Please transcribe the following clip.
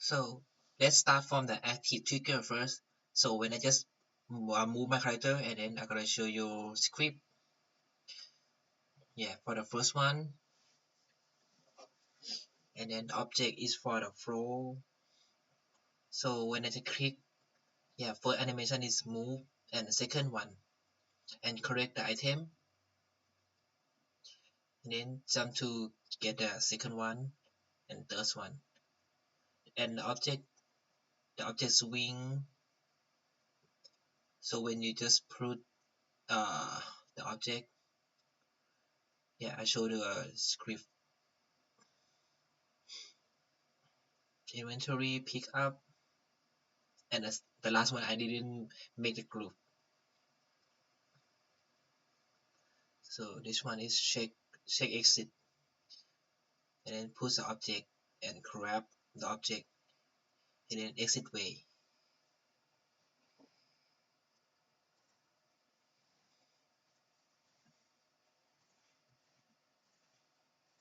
So let's start from the active trigger first. So when I just move my character, and then I'm gonna show you script. Yeah, for the first one, and then the object is for the flow. So when I just click, yeah, first animation is move, and the second one, and correct the item, and then jump to get the second one and third one, and the object swing. So when you just put the object, yeah, I showed you a script. Inventory, pick up, and the last one I didn't make the group. So this one is check exit, and then push the object and grab the object, and then exit way.